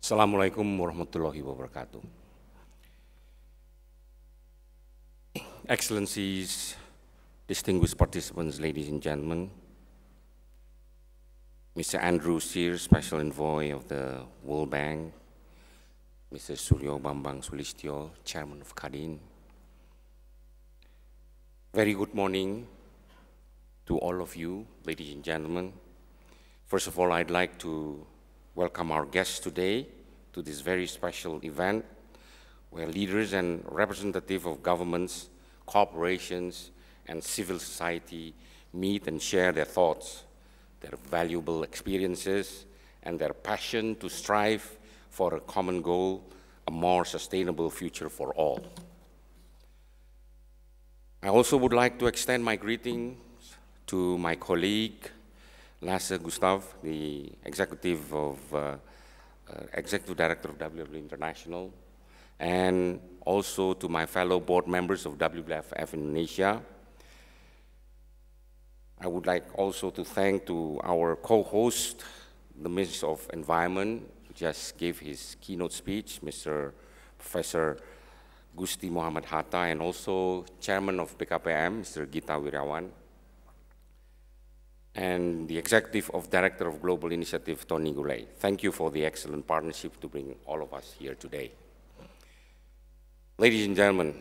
Assalamualaikum warahmatullahi wabarakatuh. Excellencies, distinguished participants, ladies and gentlemen, Mr. Andrew Sears, Special Envoy of the World Bank, Mr. Suryo Bambang Sulistyo, Chairman of Kadin. Very good morning to all of you, ladies and gentlemen. First of all, I'd like to welcome our guests today to this very special event where leaders and representatives of governments, corporations, and civil society meet and share their thoughts, their valuable experiences, and their passion to strive for a common goal, a more sustainable future for all. I also would like to extend my greetings to my colleague, Lasse Gustav, the Executive Director of WWF International, and also to my fellow board members of WWF Indonesia. I would like also to thank to our co-host, the Minister of Environment, who just gave his keynote speech, Mr. Professor Gusti Muhammad Hatta, and also Chairman of BKPM, Mr. Gita Wirawan, and the Executive Director of Global Initiative, Tony Goulet. Thank you for the excellent partnership to bring all of us here today. Ladies and gentlemen,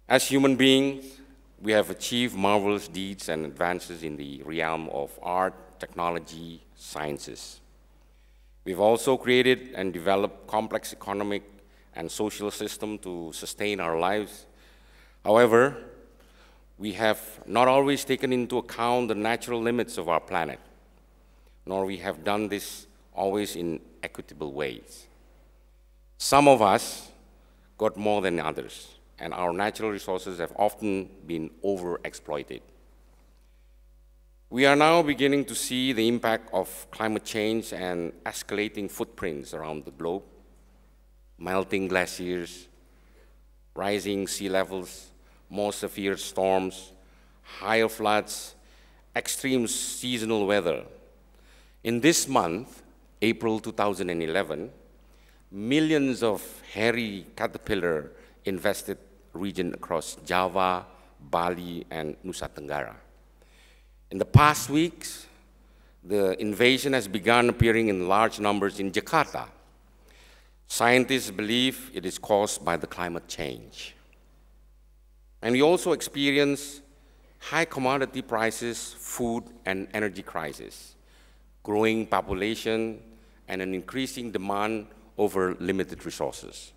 as human beings, we have achieved marvelous deeds and advances in the realm of art, technology, sciences. We've also created and developed complex economic and social systems to sustain our lives. However, we have not always taken into account the natural limits of our planet, nor we have done this always in equitable ways. Some of us got more than others, and our natural resources have often been overexploited. We are now beginning to see the impact of climate change and escalating footprints around the globe, melting glaciers, rising sea levels, more severe storms, higher floods, extreme seasonal weather. In this month, April 2011, millions of hairy caterpillar infested regions across Java, Bali, and Nusa Tenggara. In the past weeks, the invasion has begun appearing in large numbers in Jakarta. Scientists believe it is caused by the climate change. And we also experience high commodity prices, food and energy crisis, growing population, and an increasing demand over limited resources.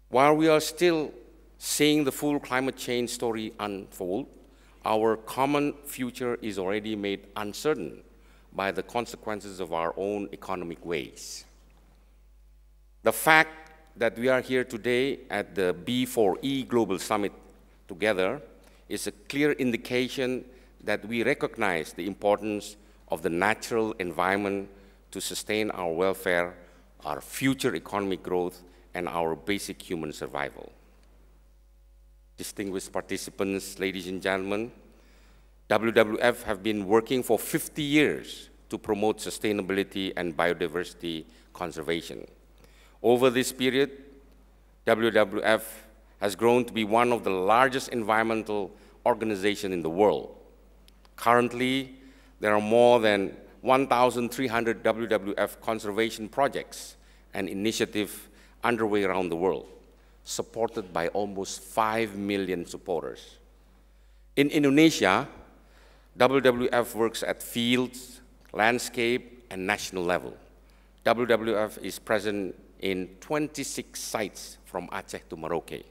While we are still seeing the full climate change story unfold, our common future is already made uncertain by the consequences of our own economic ways. The fact that we are here today at the B4E Global Summit together is a clear indication that we recognize the importance of the natural environment to sustain our welfare, our future economic growth, and our basic human survival. Distinguished participants, ladies and gentlemen, WWF have been working for 50 years to promote sustainability and biodiversity conservation. Over this period, WWF has grown to be one of the largest environmental organizations in the world. Currently, there are more than 1,300 WWF conservation projects and initiatives underway around the world, supported by almost 5 million supporters. In Indonesia, WWF works at fields, landscape, and national level. WWF is present in 26 sites from Aceh to Merauke.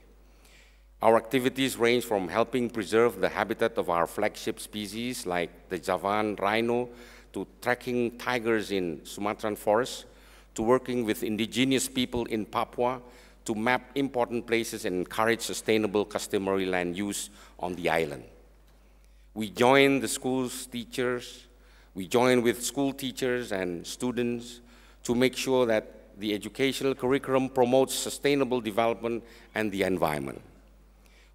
Our activities range from helping preserve the habitat of our flagship species like the Javan rhino, to tracking tigers in Sumatran forest, to working with indigenous people in Papua, to map important places and encourage sustainable customary land use on the island. We join with school teachers and students to make sure that the educational curriculum promotes sustainable development and the environment.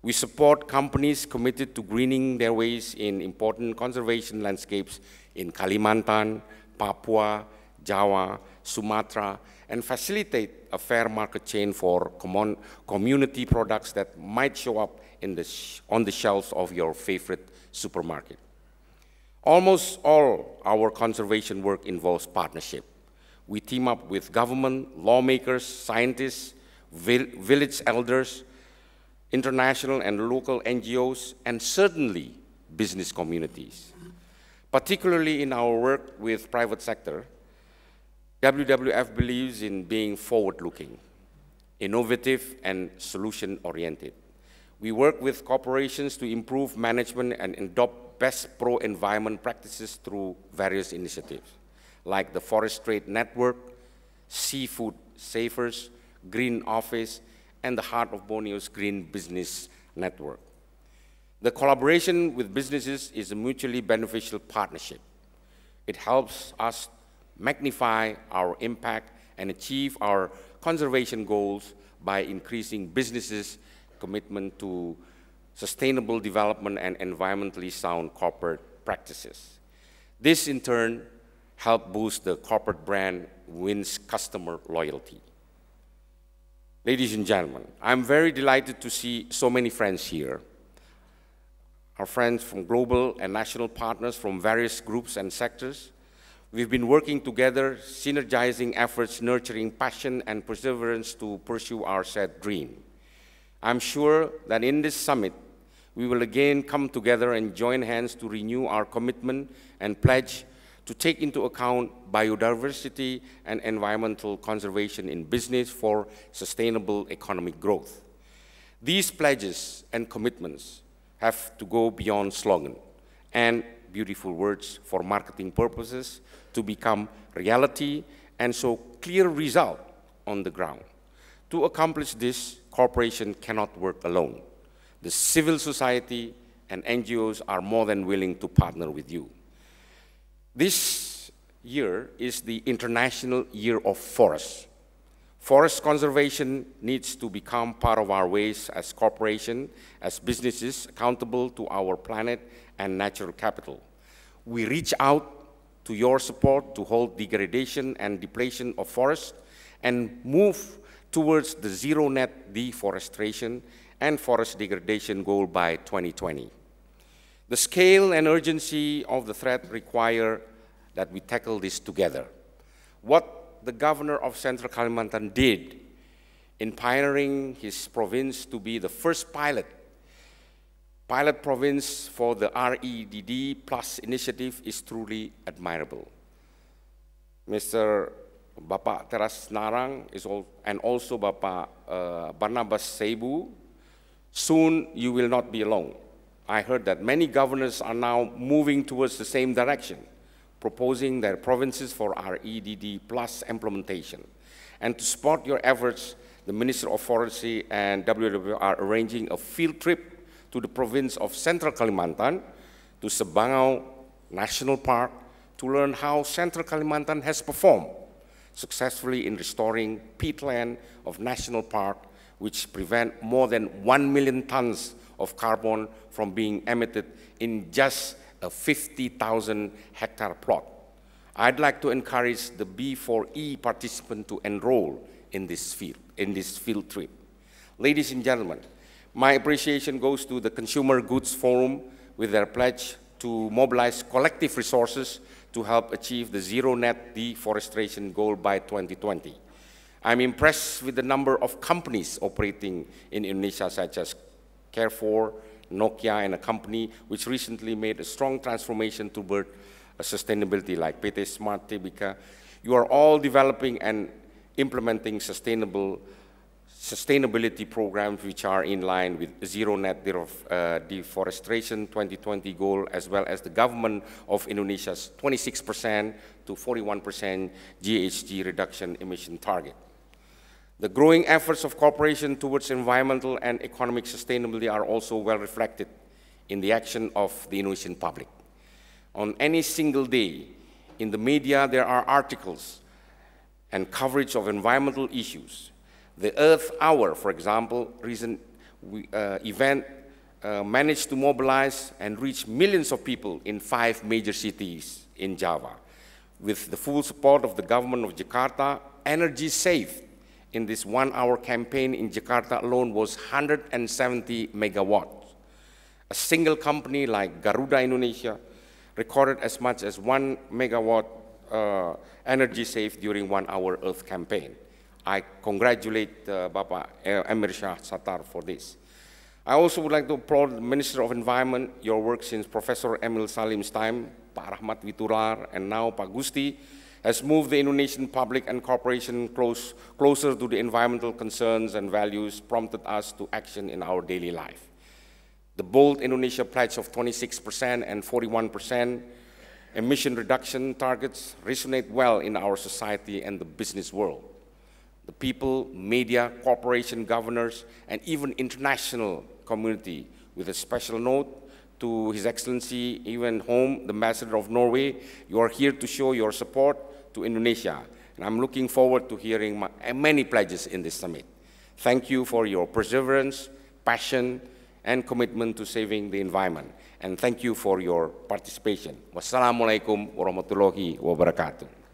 We support companies committed to greening their ways in important conservation landscapes in Kalimantan, Papua, Java, Sumatra, and facilitate a fair market chain for community products that might show up on the shelves of your favorite supermarket. Almost all our conservation work involves partnership. We team up with government, lawmakers, scientists, village elders, international and local NGOs, and certainly business communities. Particularly in our work with private sector, WWF believes in being forward-looking, innovative, and solution-oriented. We work with corporations to improve management and adopt best pro-environment practices through various initiatives, like the Forest Trade Network, Seafood Savers, Green Office, and the Heart of Borneo's Green Business Network. The collaboration with businesses is a mutually beneficial partnership. It helps us magnify our impact and achieve our conservation goals by increasing businesses' commitment to sustainable development and environmentally sound corporate practices. This, in turn, helps boost the corporate brand, wins customer loyalty. Ladies and gentlemen, I'm very delighted to see so many friends here. Our friends from global and national partners from various groups and sectors. We've been working together, synergizing efforts, nurturing passion and perseverance to pursue our shared dream. I'm sure that in this summit, we will again come together and join hands to renew our commitment and pledge to take into account biodiversity and environmental conservation in business for sustainable economic growth. These pledges and commitments have to go beyond slogan and beautiful words for marketing purposes to become reality and show clear result on the ground. To accomplish this, corporation cannot work alone. The civil society and NGOs are more than willing to partner with you. This year is the International Year of Forests. Forest conservation needs to become part of our ways as corporation, as businesses accountable to our planet and natural capital. We reach out to your support to halt degradation and depletion of forests and move towards the zero net deforestation and forest degradation goal by 2020. The scale and urgency of the threat require that we tackle this together. What the governor of Central Kalimantan did in pioneering his province to be the first pilot province for the REDD Plus initiative is truly admirable. Mr. Bapak Teras Narang and also Bapak Barnabas Seibu, soon you will not be alone. I heard that many governors are now moving towards the same direction, proposing their provinces for REDD Plus implementation. And to support your efforts, the Minister of Forestry and WWF are arranging a field trip to the province of Central Kalimantan, to Sabangau National Park, to learn how Central Kalimantan has performed successfully in restoring peatland of National Park, which prevent more than 1 million tons of carbon from being emitted in just a 50,000 hectare plot. I'd like to encourage the B4E participant to enroll in this field trip. Ladies and gentlemen, my appreciation goes to the Consumer Goods Forum with their pledge to mobilize collective resources to help achieve the zero net deforestation goal by 2020. I'm impressed with the number of companies operating in Indonesia, such as Carrefour, Nokia, and a company which recently made a strong transformation toward sustainability like PT Smart Tbk. You are all developing and implementing sustainability programs which are in line with zero net deforestation 2020 goal, as well as the government of Indonesia's 26% to 41% GHG reduction emission target. The growing efforts of cooperation towards environmental and economic sustainability are also well reflected in the action of the Indonesian public. On any single day, in the media, there are articles and coverage of environmental issues. The Earth Hour, for example, recent event managed to mobilize and reach millions of people in 5 major cities in Java. With the full support of the government of Jakarta, energy saved in this 1-hour campaign in Jakarta alone was 170 megawatts. A single company like Garuda Indonesia recorded as much as 1 megawatt energy saved during 1-hour Earth campaign. I congratulate Bapak Emir Shah Sattar for this. I also would like to applaud the Minister of Environment. Your work since Professor Emil Salim's time, Pak Rahmat Witular, and now Pak Gusti, has moved the Indonesian public and corporation closer to the environmental concerns and values, prompted us to action in our daily life. The bold Indonesia pledge of 26% and 41% emission reduction targets resonate well in our society and the business world. The people, media, corporation governors, and even international community, with a special note to His Excellency, even home, the Ambassador of Norway, you are here to show your support to Indonesia. And I'm looking forward to hearing many pledges in this summit. Thank you for your perseverance, passion, and commitment to saving the environment. And thank you for your participation. Wassalamualaikum warahmatullahi wabarakatuh.